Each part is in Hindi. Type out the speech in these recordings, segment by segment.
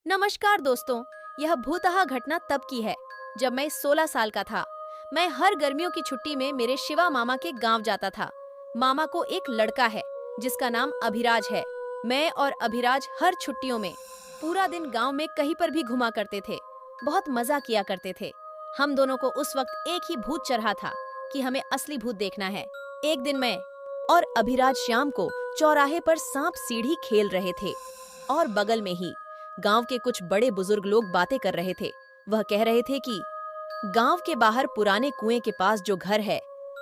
नमस्कार दोस्तों। यह भूतहा घटना तब की है जब मैं 16 साल का था। मैं हर गर्मियों की छुट्टी में मेरे शिवा मामा के गांव जाता था। मामा को एक लड़का है जिसका नाम अभिराज है। मैं और अभिराज हर छुट्टियों में पूरा दिन गांव में कहीं पर भी घुमा करते थे। बहुत मजा किया करते थे। हम दोनों को उस वक्त एक ही भूत चढ़ा था कि हमें असली भूत देखना है। एक दिन मैं और अभिराज शाम को चौराहे पर सांप सीढ़ी खेल रहे थे और बगल में ही गांव के कुछ बड़े बुजुर्ग लोग बातें कर रहे थे। वह कह रहे थे कि गांव के बाहर पुराने कुएं के पास जो घर है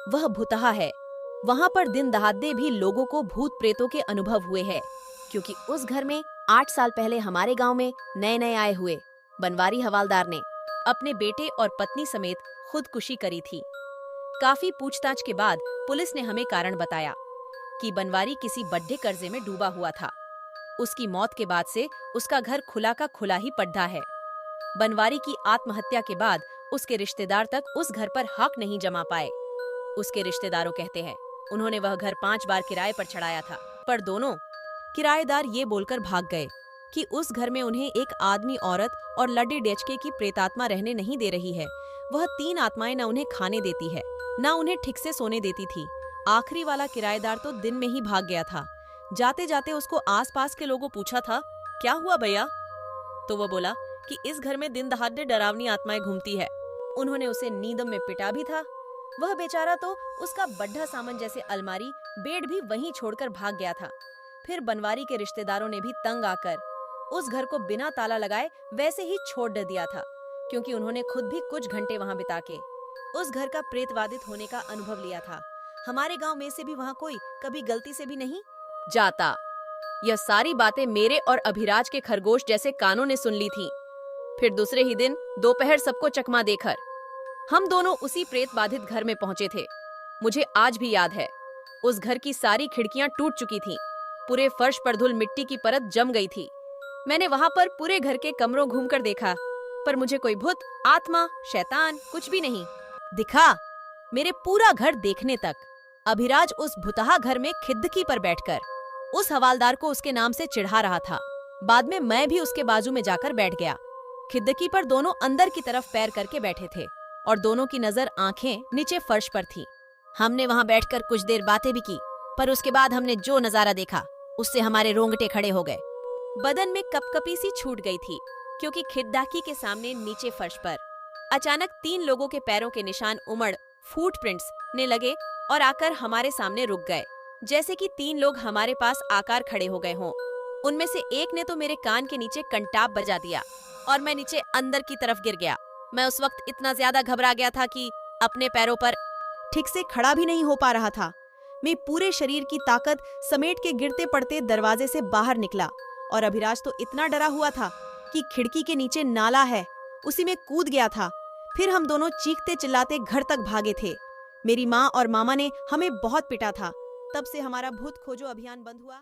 वह भूतहा है। वहां पर दिन दहाड़े भी लोगों को भूत प्रेतों के अनुभव हुए हैं, क्योंकि उस घर में 8 साल पहले हमारे गांव में नए नए आए हुए बनवारी हवालदार ने अपने बेटे और पत्नी समेत खुदकुशी करी थी। काफी पूछताछ के बाद पुलिस ने हमें कारण बताया कि बनवारी किसी बड्ढे कर्जे में डूबा हुआ था। उसकी मौत के बाद से उसका घर खुला का खुला ही पड़ा है। बनवारी की आत्महत्या के बाद उसके रिश्तेदार तक उस घर पर हक नहीं जमा पाए। उसके रिश्तेदारों कहते हैं उन्होंने वह घर 5 बार किराए पर चढ़ाया था, पर दोनों किराएदार ये बोलकर भाग गए कि उस घर में उन्हें एक आदमी, औरत और लड्डी डेचके की प्रेतात्मा रहने नहीं दे रही है। वह 3 आत्माएं न उन्हें खाने देती है, न उन्हें ठीक से सोने देती थी। आखिरी वाला किराएदार तो दिन में ही भाग गया था। जाते जाते उसको आसपास के लोगों पूछा था, क्या हुआ भैया? तो वो बोला कि इस घर में दिन दहाड़े डरावनी आत्माएं घूमती है। उन्होंने उसे नींदम में पिटा भी था। वह बेचारा तो उसका बड्ढा सामान जैसे अलमारी, बेड भी वहीं छोड़कर भाग गया था। फिर बनवारी के रिश्तेदारों ने भी तंग आकर उस घर को बिना ताला लगाए वैसे ही छोड़ दिया था, क्योंकि उन्होंने खुद भी कुछ घंटे वहां बिता के उस घर का प्रेतवादित होने का अनुभव लिया था। हमारे गांव में से भी वहां कोई कभी गलती से भी नहीं जाता। यह सारी बातें मेरे और अभिराज के खरगोश जैसे कानों ने सुन ली थी। फिर दूसरे ही दिन दोपहर सबको चकमा देकर हम दोनों उसी प्रेत बाधित घर में पहुंचे थे। मुझे आज भी याद है, उस घर की सारी खिड़कियां टूट चुकी थीं। पूरे फर्श पर धूल मिट्टी की परत जम गई थी। मैंने वहां पर पूरे घर के कमरों घूमकर देखा, पर मुझे कोई भूत, आत्मा, शैतान कुछ भी नहीं दिखा। मेरे पूरा घर देखने तक अभिराज उस भुतहा घर में खिड़की पर बैठकर उस हवालदार को उसके नाम से चिढ़ा रहा था। बाद में मैं भी उसके बाजू में जाकर बैठ गया। खिड़की पर दोनों अंदर की तरफ पैर करके बैठे थे और दोनों की नजर, आंखें नीचे फर्श पर थी। हमने वहां बैठकर कुछ देर बातें भी की, पर उसके बाद हमने जो नजारा देखा उससे हमारे रोंगटे खड़े हो गए। बदन में कपकपी सी छूट गई थी, क्योंकि खिड़की के सामने नीचे फर्श पर अचानक 3 लोगों के पैरों के निशान उमड़ फुटप्रिंट्स ने लगे और आकर हमारे सामने रुक गए, जैसे कि 3 लोग हमारे पास आकर खड़े हो गए हों। उनमें से एक ने तो मेरे कान के नीचे कंटाप बजा दिया और मैं नीचे अंदर की तरफ गिर गया। मैं उस वक्त इतना ज्यादा घबरा गया था कि अपने पैरों पर ठीक से खड़ा भी नहीं हो पा रहा था। मैं पूरे शरीर की ताकत समेट के गिरते पड़ते दरवाजे से बाहर निकला और अभिराज तो इतना डरा हुआ था कि खिड़की के नीचे नाला है, उसी में कूद गया था। फिर हम दोनों चीखते चिल्लाते घर तक भागे थे। मेरी माँ और मामा ने हमें बहुत पिटा था। तब से हमारा भूत खोजो अभियान बंद हुआ।